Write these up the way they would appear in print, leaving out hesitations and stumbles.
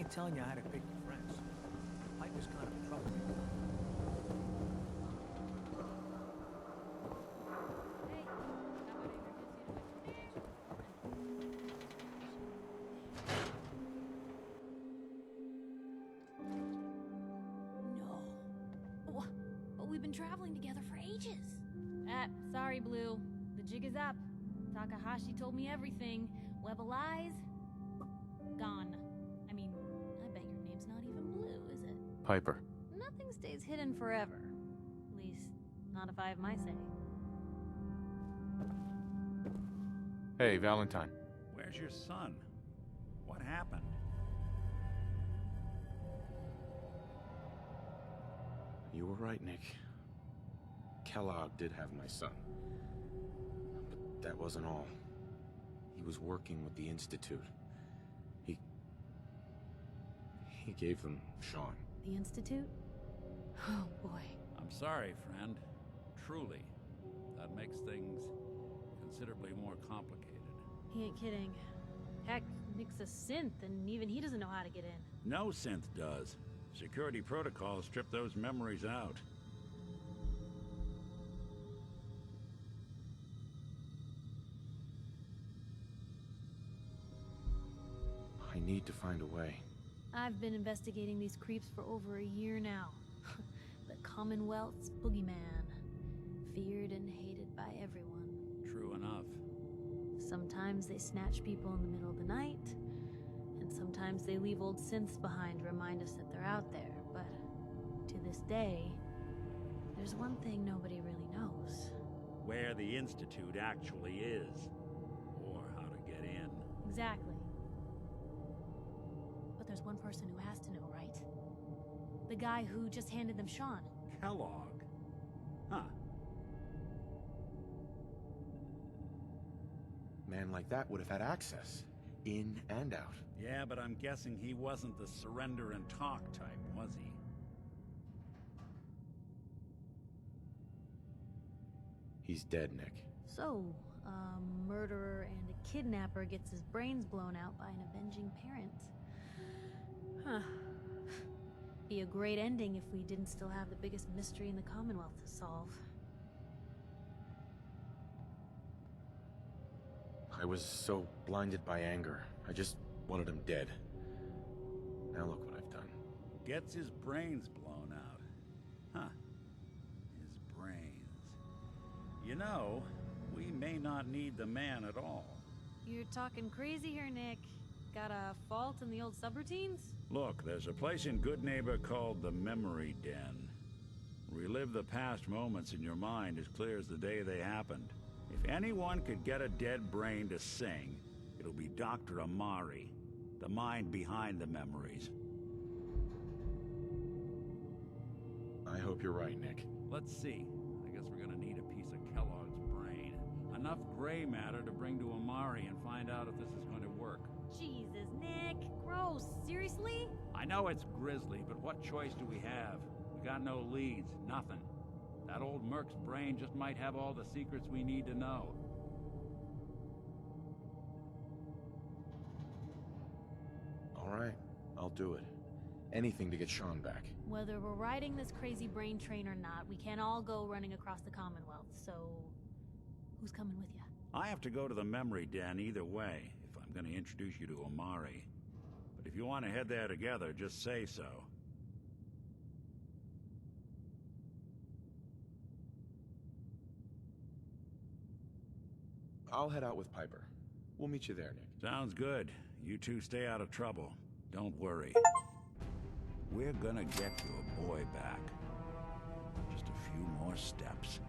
mind telling you how to pick your friends. Piper's kind of a troublemaker. Hey, how about I introduce you to No. But we've been traveling together for ages. Sorry, Blue. The jig is up. Takahashi told me everything. Web of lies? Gone. I mean, I bet your name's not even Blue, is it? Piper. Nothing stays hidden forever. At least, not if I have my say. Hey, Valentine. Where's your son? What happened? You were right, Nick. Kellogg did have my son. But that wasn't all. He was working with the Institute. He gave them Sean. The Institute? Oh, boy. I'm sorry, friend. Truly. That makes things considerably more complicated. He ain't kidding. Heck, Nick's a synth, and even he doesn't know how to get in. No synth does. Security protocols strip those memories out. I need to find a way. I've been investigating these creeps for over a year now. The Commonwealth's boogeyman. Feared and hated by everyone. True enough. Sometimes they snatch people in the middle of the night, and sometimes they leave old synths behind to remind us that they're out there, but to this day, there's one thing nobody really knows. Where the Institute actually is. Or how to get in. Exactly. But there's one person who has to know, right? The guy who just handed them Sean. Kellogg? Huh. Man like that would have had access. In and out. Yeah, but I'm guessing he wasn't the surrender and talk type, was he? He's dead, Nick. So, a murderer and a kidnapper gets his brains blown out by an avenging parent. Huh. Be a great ending if we didn't still have the biggest mystery in the Commonwealth to solve. I was so blinded by anger. I just wanted him dead. Now look what I've done. Gets his brains blown out. Huh. His brains. You know, we may not need the man at all. You're talking crazy here, Nick. Got a fault in the old subroutines? Look, there's a place in Good Neighbor called the Memory Den. Relive the past moments in your mind as clear as the day they happened. If anyone could get a dead brain to sing, it'll be Dr. Amari, the mind behind the memories. I hope you're right, Nick. Let's see. I guess we're gonna need a piece of Kellogg's brain. Enough gray matter to bring to Amari and find out if this is going to work. Jesus, Nick. Gross. Seriously? I know it's grisly, but what choice do we have? We got no leads, nothing. That old Merc's brain just might have all the secrets we need to know. All right, I'll do it. Anything to get Sean back. Whether we're riding this crazy brain train or not, we can't all go running across the Commonwealth, so... who's coming with you? I have to go to the Memory Den either way, if I'm going to introduce you to Amari. But if you want to head there together, just say so. I'll head out with Piper. We'll meet you there, Nick. Sounds good. You two stay out of trouble. Don't worry. We're gonna get your boy back. Just a few more steps.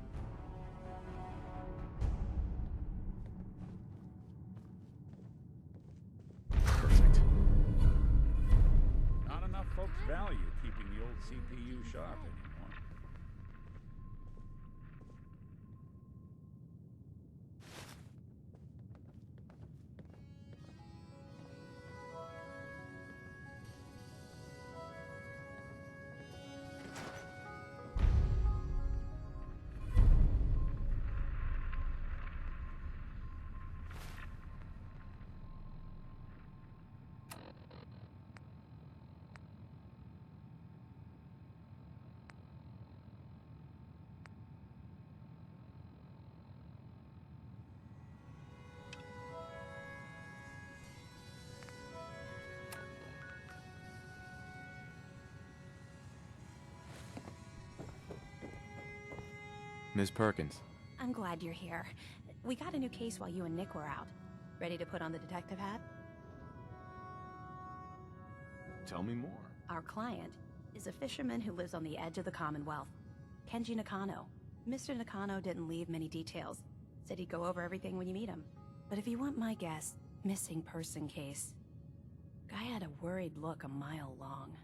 Perfect. Not enough folks value keeping the old CPU sharp anymore. Ms. Perkins. I'm glad you're here. We got a new case while you and Nick were out. Ready to put on the detective hat? Tell me more. Our client is a fisherman who lives on the edge of the Commonwealth. Kenji Nakano. Mr. Nakano didn't leave many details. Said he'd go over everything when you meet him. But if you want my guess, missing person case. Guy had a worried look a mile long.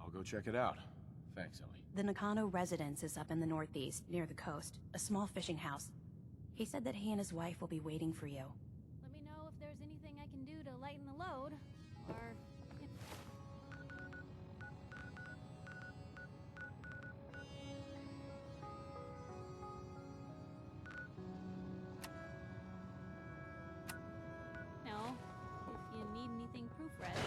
I'll go check it out. Thanks, Ellie. The Nakano residence is up in the northeast, near the coast. A small fishing house. He said that he and his wife will be waiting for you. Let me know if there's anything I can do to lighten the load. Or... No, if you need anything proofread.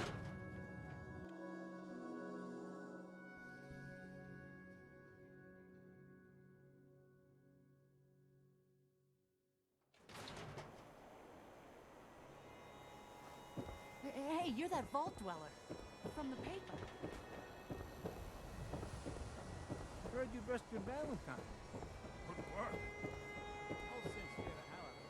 Hey, you're that vault dweller from the paper. Heard you rescued Valentine. Good work. All sincere, however.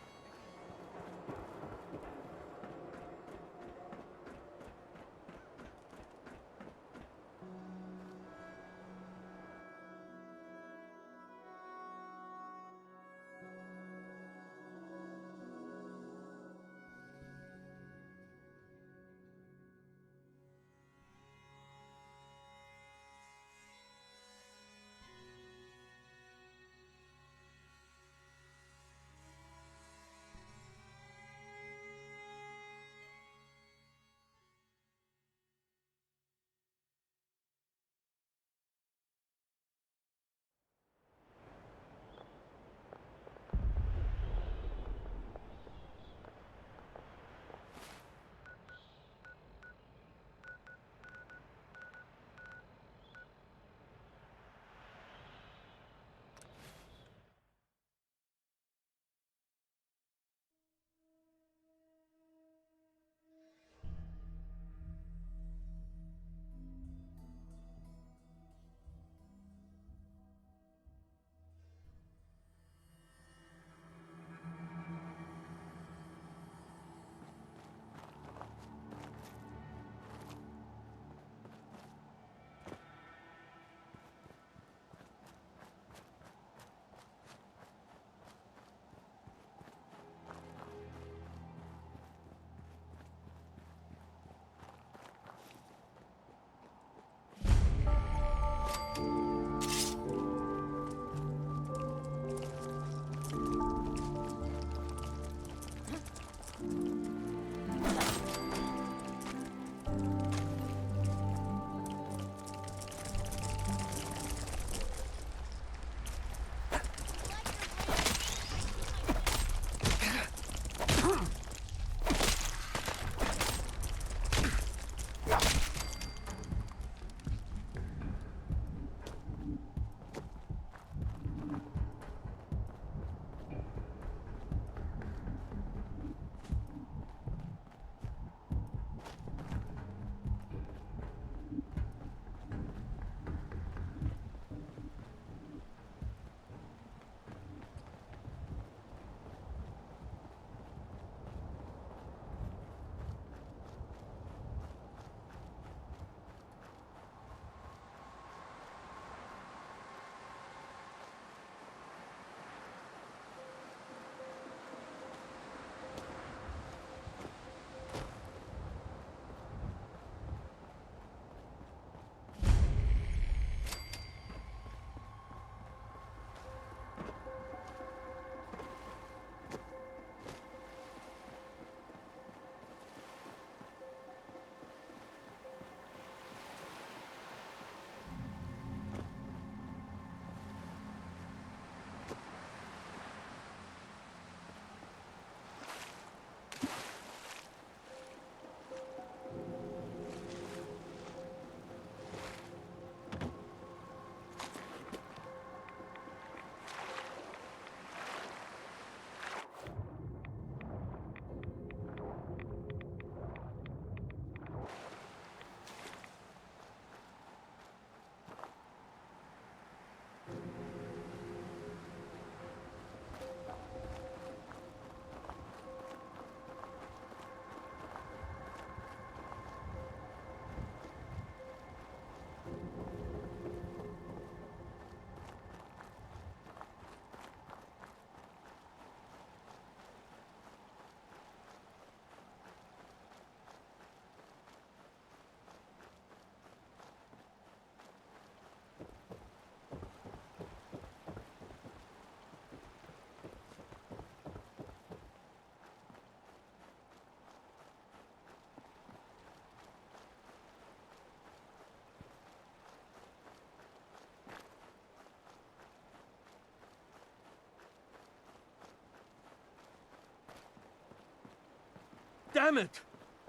Damn it!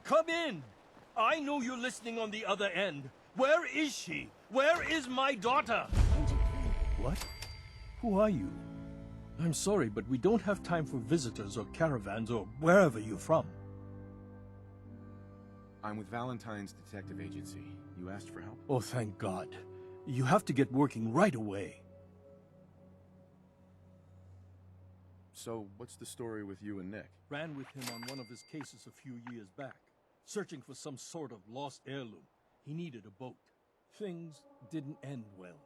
Come in! I know you're listening on the other end. Where is she? Where is my daughter? What? Who are you? I'm sorry, but we don't have time for visitors or caravans or wherever you're from. I'm with Valentine's detective agency. You asked for help? Oh, thank God. You have to get working right away. So, what's the story with you and Nick? Ran with him on one of his cases a few years back, searching for some sort of lost heirloom. He needed a boat. Things didn't end well.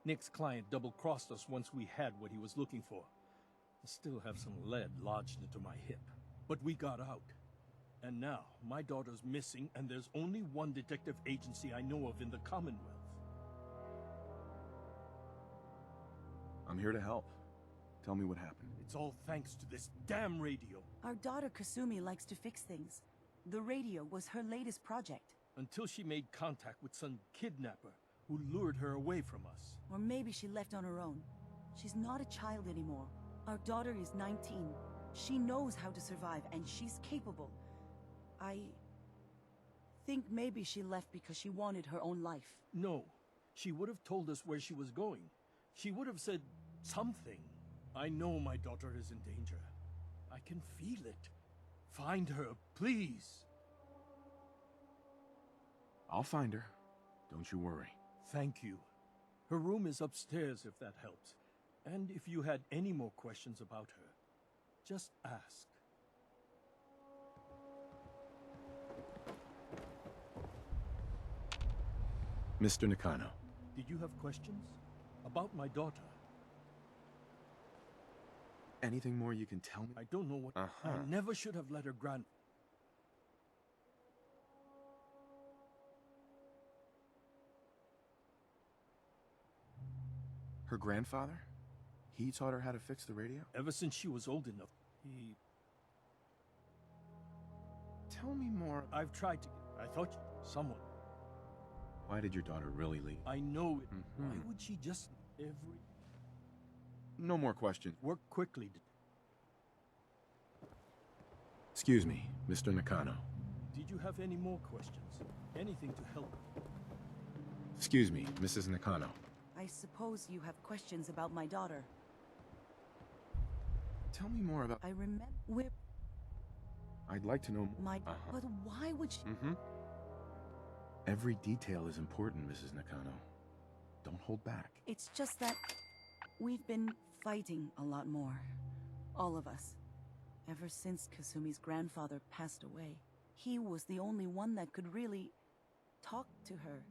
Nick's client double-crossed us once we had what he was looking for. I still have some lead lodged into my hip. But we got out. And now, my daughter's missing, and there's only one detective agency I know of in the Commonwealth. I'm here to help. Tell me what happened. It's all thanks to this damn radio. Our daughter Kasumi likes to fix things. The radio was her latest project. Until she made contact with some kidnapper who lured her away from us. Or maybe she left on her own. She's not a child anymore. Our daughter is 19. She knows how to survive, and she's capable. I think maybe she left because she wanted her own life. No, she would have told us where she was going. She would have said something. I know my daughter is in danger. I can feel it. Find her, please. I'll find her. Don't you worry. Thank you. Her room is upstairs if that helps. And if you had any more questions about her, just ask. Mr. Nakano. Did you have questions? About my daughter? Anything more you can tell me? I don't know what... I never should have let her Her grandfather? He taught her how to fix the radio? Ever since she was old enough, he... Tell me more. I've tried to... I thought someone... Why did your daughter really leave? I know it. Why would she just... No more questions. Work quickly. Excuse me, Mr. Nakano. Did you have any more questions? Anything to help? Excuse me, Mrs. Nakano. I suppose you have questions about my daughter. Tell me more about... I remember... I'd like to know... But why would she... Every detail is important, Mrs. Nakano. Don't hold back. It's just that... we've been fighting a lot more. All of us. Ever since Kasumi's grandfather passed away. He was the only one that could really... talk to her.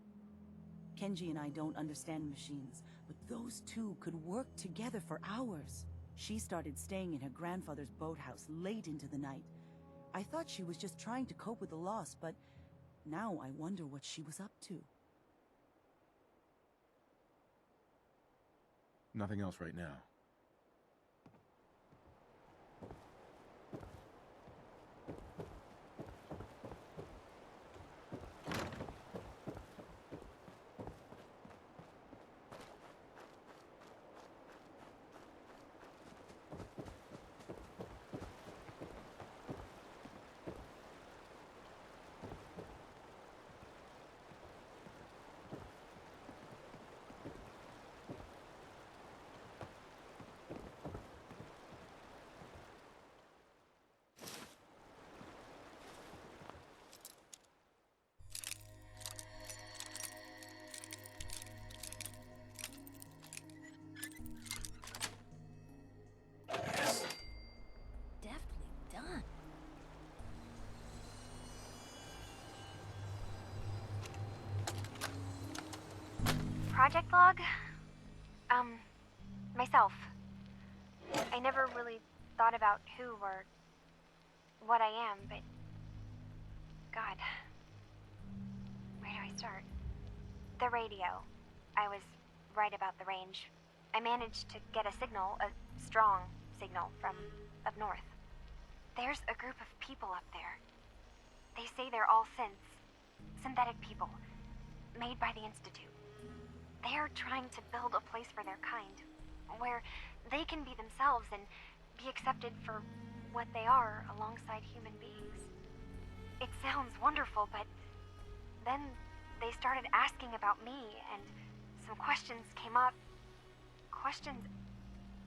Kenji and I don't understand machines, but those two could work together for hours. She started staying in her grandfather's boathouse late into the night. I thought she was just trying to cope with the loss, but now I wonder what she was up to. Nothing else right now. Deftly done. Project log? Myself. I never really thought about who or what I am, but... God. Where do I start? The radio. I was right about the range. I managed to get a signal, a strong signal, from up north. There's a group of people up there. They say they're all synthetic people, made by the Institute. They're trying to build a place for their kind, where they can be themselves and be accepted for what they are alongside human beings. It sounds wonderful, but then they started asking about me, and some questions came up. Questions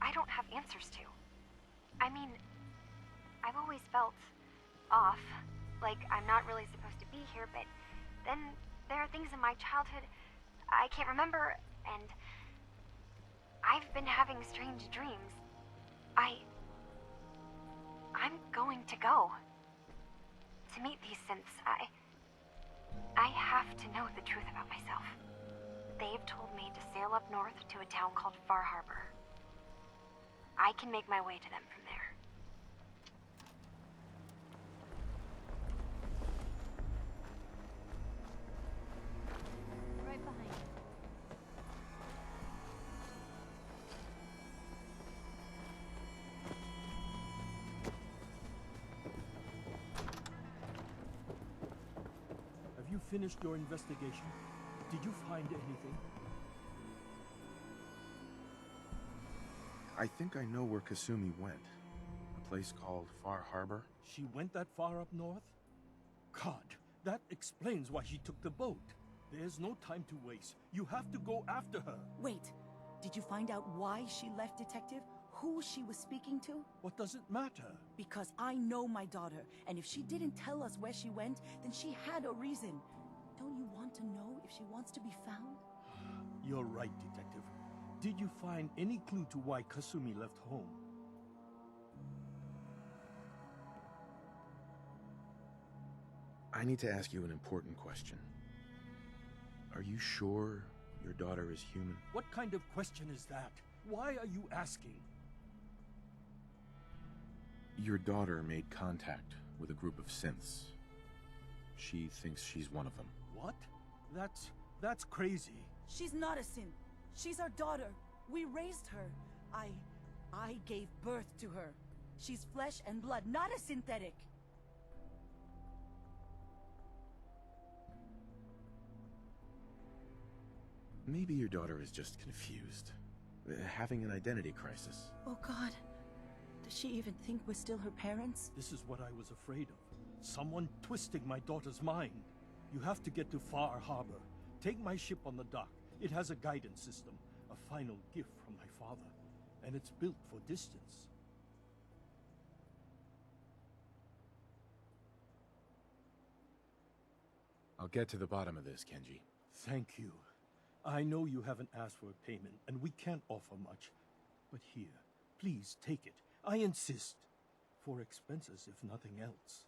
I don't have answers to. I mean, I've always felt off, like I'm not really supposed to be here, but then there are things in my childhood I can't remember, and I've been having strange dreams. I'm going to go. To meet these synths, I have to know the truth about myself. They've told me to sail up north to a town called Far Harbor. I can make my way to them from there. Right behind you. Have you finished your investigation? Did you find anything? I think I know where Kasumi went. A place called Far Harbor. She went that far up north? God, that explains why she took the boat. There's no time to waste. You have to go after her. Wait, did you find out why she left, Detective? Who she was speaking to? What does it matter? Because I know my daughter, and if she didn't tell us where she went, then she had a reason. Don't you want to know if she wants to be found? You're right, Detective. Did you find any clue to why Kasumi left home? I need to ask you an important question. Are you sure your daughter is human? What kind of question is that? Why are you asking? Your daughter made contact with a group of synths. She thinks she's one of them. What? That's crazy. She's not a synth. She's our daughter. We raised her. I gave birth to her. She's flesh and blood, not a synthetic. Maybe your daughter is just confused. Having an identity crisis. Oh God. Does she even think we're still her parents? This is what I was afraid of. Someone twisting my daughter's mind. You have to get to Far Harbor. Take my ship on the dock. It has a guidance system, a final gift from my father, and it's built for distance. I'll get to the bottom of this, Kenji. Thank you. I know you haven't asked for a payment, and we can't offer much. But here, please take it. I insist. For expenses, if nothing else.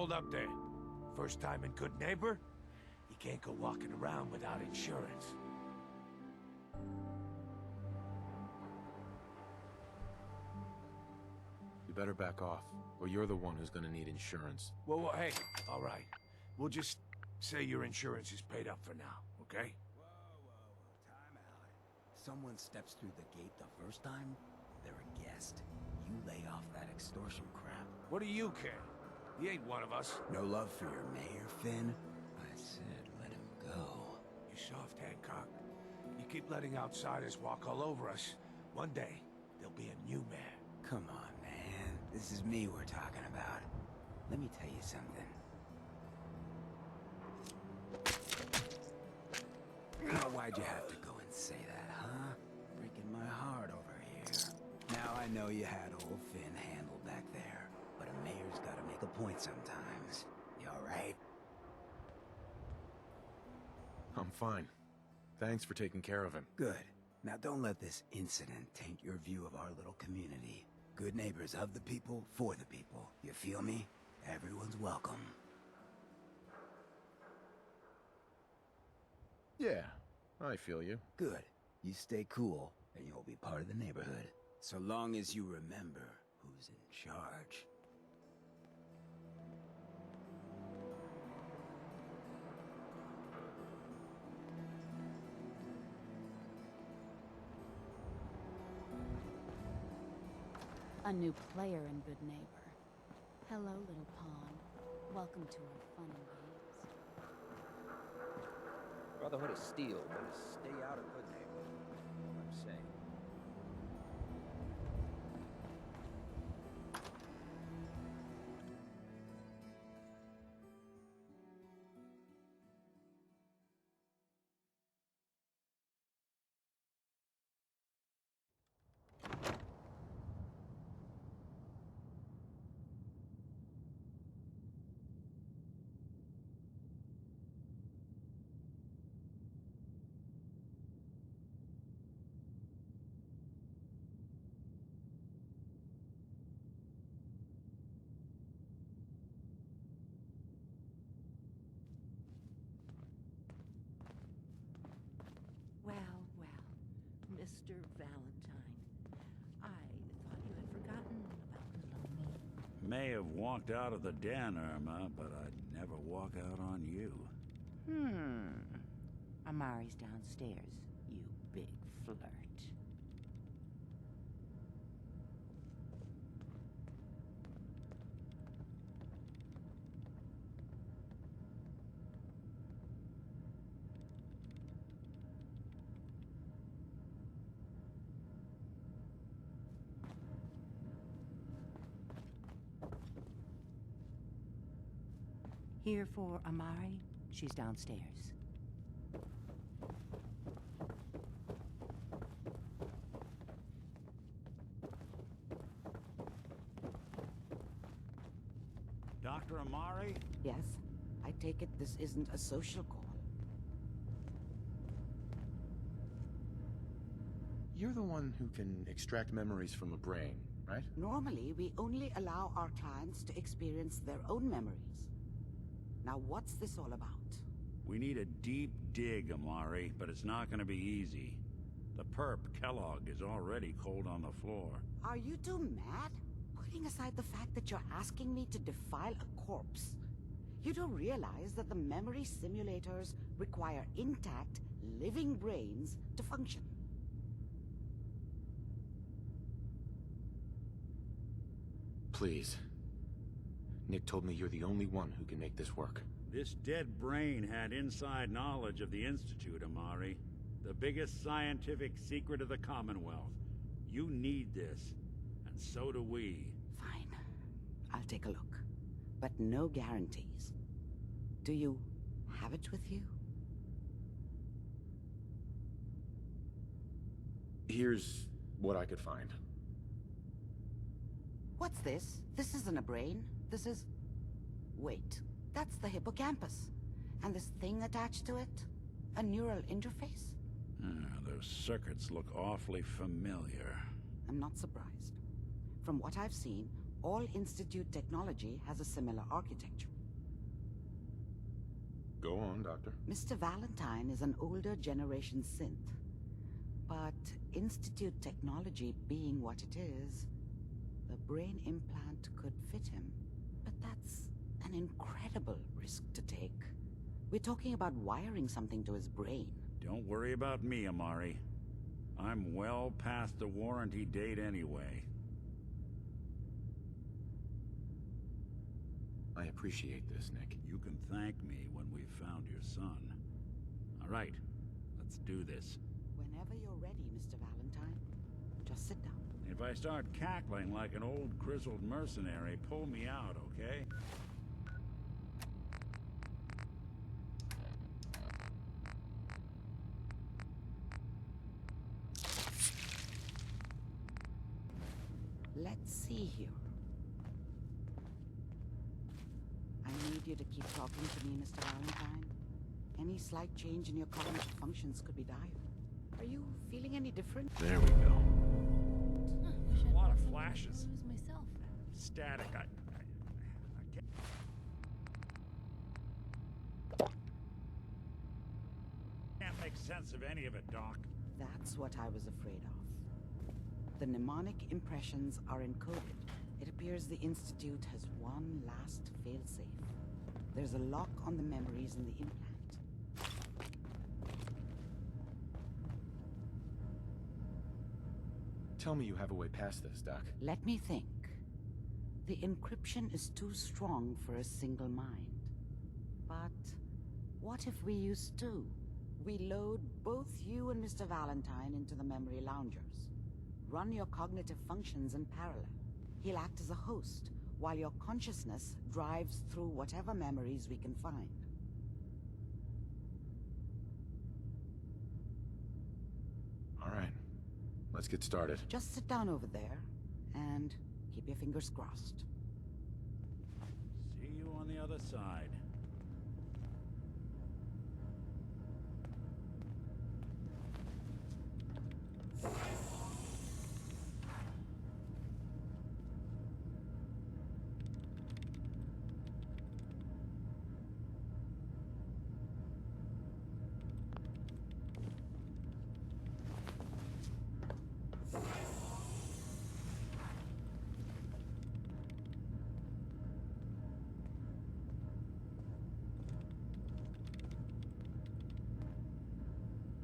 hold up there. First time in Good Neighbor? You can't go walking around without insurance. You better back off, or you're the one who's gonna need insurance. Well, hey, all right. We'll just say your insurance is paid up for now, okay? Whoa, time out. Someone steps through the gate the first time, they're a guest. You lay off that extortion crap. What do you care? He ain't one of us. No love for your mayor, Finn? I said let him go. You soft, Hancock. You keep letting outsiders walk all over us. One day, there'll be a new mayor. Come on, man. This is me we're talking about. Let me tell you something. Now, why'd you have to go and say that, huh? Breaking my heart over here. Now I know you had old Finn handled back there, but a mayor's gotta make a point sometimes. You alright? I'm fine. Thanks for taking care of him. Good. Now don't let this incident taint your view of our little community. Good neighbors of the people, for the people. You feel me? Everyone's welcome. Yeah, I feel you. Good. You stay cool, and you'll be part of the neighborhood. So long as you remember who's in charge. A new player in Good Neighbor. Hello, little pawn. Welcome to our fun and games. Brotherhood of Steel better stay out of Good Neighbor. What I'm saying. Well, Mr. Valentine. I thought you had forgotten about me. May have walked out of the den, Irma, but I'd never walk out on you. Amari's downstairs, you big flirt. Here for Amari? She's downstairs. Dr. Amari? Yes? I take it this isn't a social call. You're the one who can extract memories from a brain, right? Normally, we only allow our clients to experience their own memories. Now, what's this all about? We need a deep dig, Amari, but it's not gonna be easy. The perp, Kellogg, is already cold on the floor. Are you two mad? Putting aside the fact that you're asking me to defile a corpse, you don't realize that the memory simulators require intact, living brains to function. Please. Nick told me you're the only one who can make this work. This dead brain had inside knowledge of the Institute, Amari. The biggest scientific secret of the Commonwealth. You need this, and so do we. Fine. I'll take a look. But no guarantees. Do you have it with you? Here's what I could find. What's this? This isn't a brain. This is... Wait. That's the hippocampus. And this thing attached to it? A neural interface? Those circuits look awfully familiar. I'm not surprised. From what I've seen, All Institute technology has a similar architecture. Go on, Doctor. Mr. Valentine is an older generation synth. But Institute technology being what it is, the brain implant could fit him. But that's an incredible risk to take. We're talking about wiring something to his brain. Don't worry about me, Amari. I'm well past the warranty date anyway. I appreciate this, Nick. You can thank me when we've found your son. All right, let's do this. Whenever you're ready, Mr. Valentine. Just sit down. If I start cackling like an old grizzled mercenary, pull me out, okay? Let's see here. I need you to keep talking to me, Mr. Valentine. Any slight change in your cognitive functions could be dire. Are you feeling any different? There we go. There's a lot of flashes. Lose myself. Static. I can't make sense of any of it, Doc. That's what I was afraid of. The mnemonic impressions are encoded. It appears the Institute has one last failsafe. There's a lock on the memories in the implant. Tell me you have a way past this, Doc. Let me think. The encryption is too strong for a single mind. But what if we use two? We load both you and Mr. Valentine into the memory loungers. Run your cognitive functions in parallel. He'll act as a host, while your consciousness drives through whatever memories we can find. All right. Let's get started. Just sit down over there, and keep your fingers crossed. See you on the other side.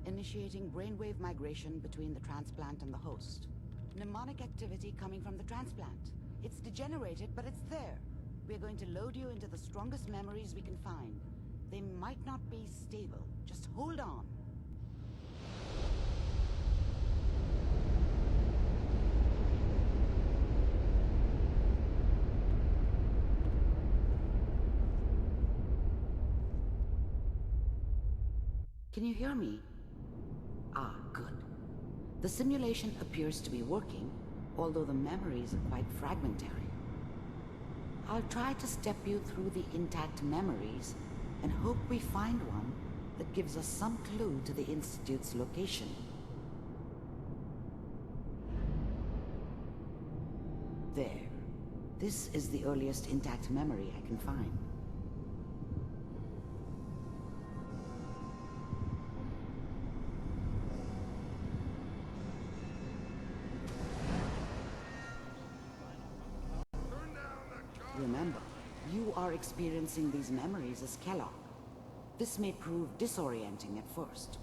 Initiating brainwave migration between the transplant and the host. Mnemonic activity coming from the transplant. It's degenerated, but it's there. We're going to load you into the strongest memories we can find. They might not be stable. Just hold on. Can you hear me? Ah, good. The simulation appears to be working, although the memories are quite fragmentary. I'll try to step you through the intact memories and hope we find one that gives us some clue to the Institute's location. There. This is the earliest intact memory I can find. Remember, you are experiencing these memories as Kellogg. This may prove disorienting at first.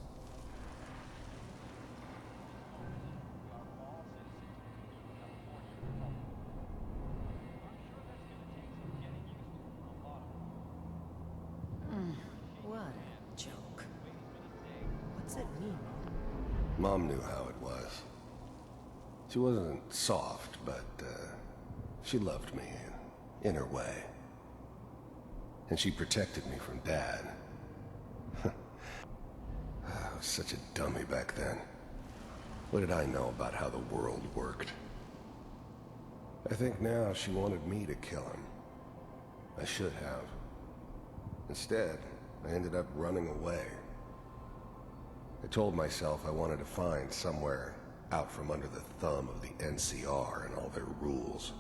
What a joke. What's it mean? Mom knew how it was. She wasn't soft, but she loved me in her way. And she protected me from Dad. I was such a dummy back then. What did I know about how the world worked? I think now she wanted me to kill him. I should have. Instead, I ended up running away. I told myself I wanted to find somewhere out from under the thumb of the NCR and all their rules.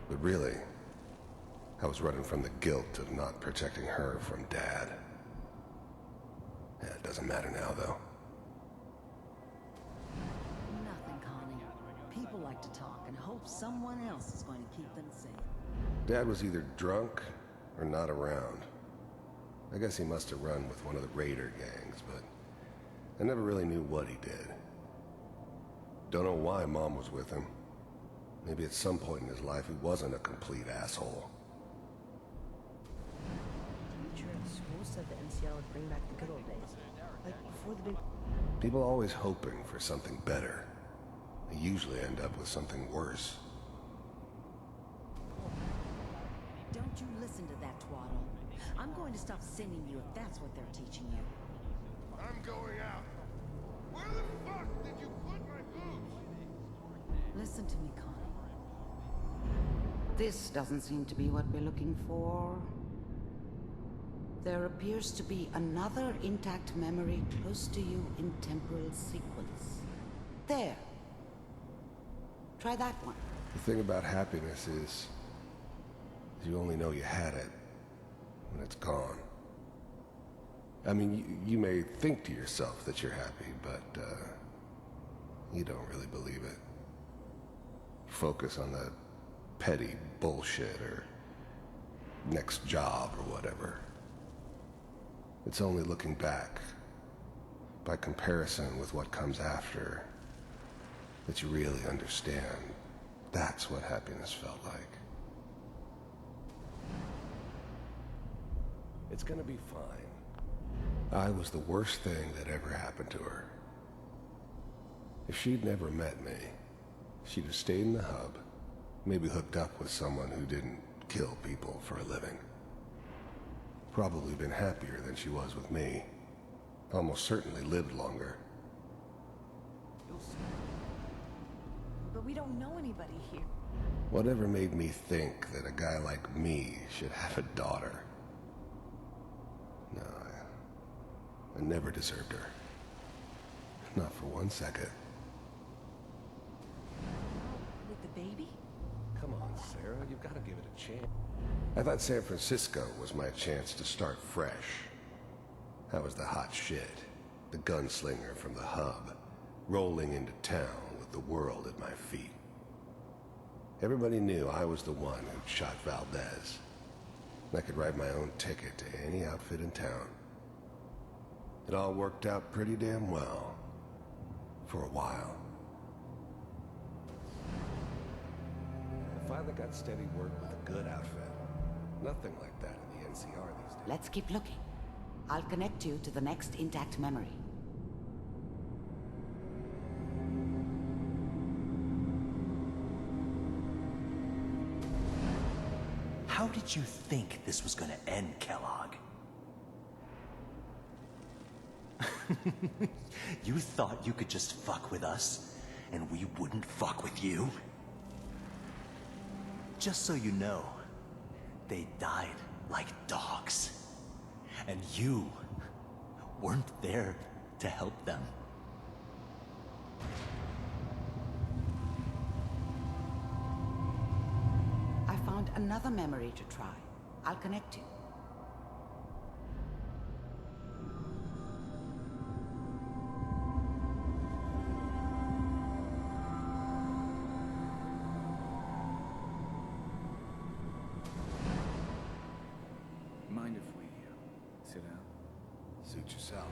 But really, I was running from the guilt of not protecting her from Dad. Yeah, it doesn't matter now, though. Nothing, Connie. People like to talk and hope someone else is going to keep them safe. Dad was either drunk or not around. I guess he must have run with one of the raider gangs, but I never really knew what he did. Don't know why Mom was with him. Maybe at some point in his life he wasn't a complete asshole. Teacher at school said the NCR would bring back the good old days. Like before the big... People always hoping for something better. They usually end up with something worse. Don't you listen to that twaddle. I'm going to stop sending you if that's what they're teaching you. I'm going out. Where the fuck did you put my boots? Listen to me, Connie. This doesn't seem to be what we're looking for. There appears to be another intact memory close to you in temporal sequence. There. Try that one. The thing about happiness is you only know you had it when it's gone. I mean, you may think to yourself that you're happy, but you don't really believe it. Focus on the petty bullshit or next job or whatever. It's only looking back, by comparison with what comes after, that you really understand. That's what happiness felt like. It's gonna be fine. I was the worst thing that ever happened to her. If she'd never met me, she'd have stayed in the hub, maybe hooked up with someone who didn't kill people for a living. Probably been happier than she was with me. Almost certainly lived longer. But we don't know anybody here. Whatever made me think that a guy like me should have a daughter? No, I never deserved her. Not for 1 second. With the baby? Come on, Sarah, you've got to give it a chance. I thought San Francisco was my chance to start fresh. I was the hot shit, the gunslinger from the hub, rolling into town with the world at my feet. Everybody knew I was the one who'd shot Valdez. I could write my own ticket to any outfit in town. It all worked out pretty damn well. For a while. I finally got steady work with a good outfit. Nothing like that in the NCR these days. Let's keep looking. I'll connect you to the next intact memory. How did you think this was gonna end, Kellogg? You thought you could just fuck with us, and we wouldn't fuck with you? Just so you know, they died like dogs. And you weren't there to help them. I found another memory to try. I'll connect you. Mind if we sit down? Suit yourself.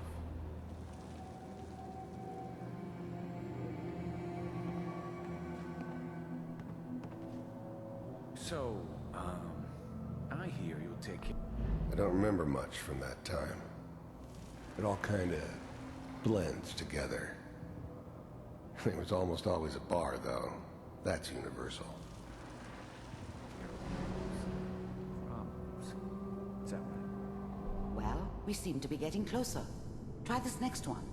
So, I hear you'll take care. I don't remember much from that time. It all kinda blends together. It was almost always a bar, though. That's universal. Is that right? Well, we seem to be getting closer. Try this next one.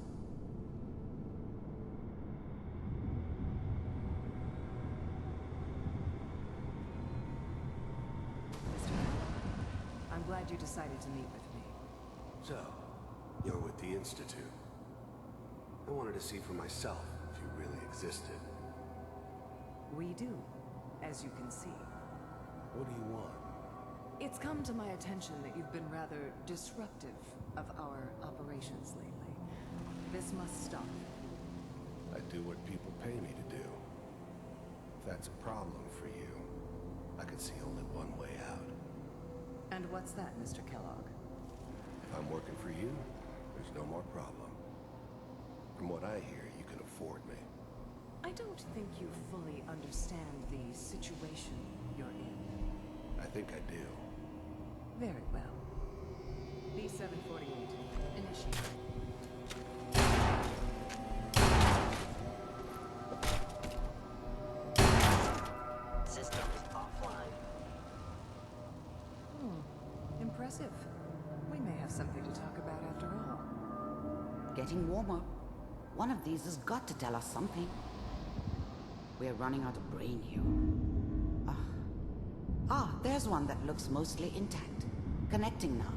I'm glad you decided to meet with me. So, you're with the Institute. I wanted to see for myself if you really existed. We do, as you can see. What do you want? It's come to my attention that you've been rather disruptive of our operations lately. This must stop. I do what people pay me to do. If that's a problem for you, I could see only one way out. And what's that, Mr. Kellogg? If I'm working for you, there's no more problem. From what I hear, you can afford me. I don't think you fully understand the situation you're in. I think I do. Very well. B-748, initiate. Systems offline. Impressive. We may have something to talk about after all. Getting warmer. One of these has got to tell us something. We're running out of brain here. There's one that looks mostly intact. Connecting now.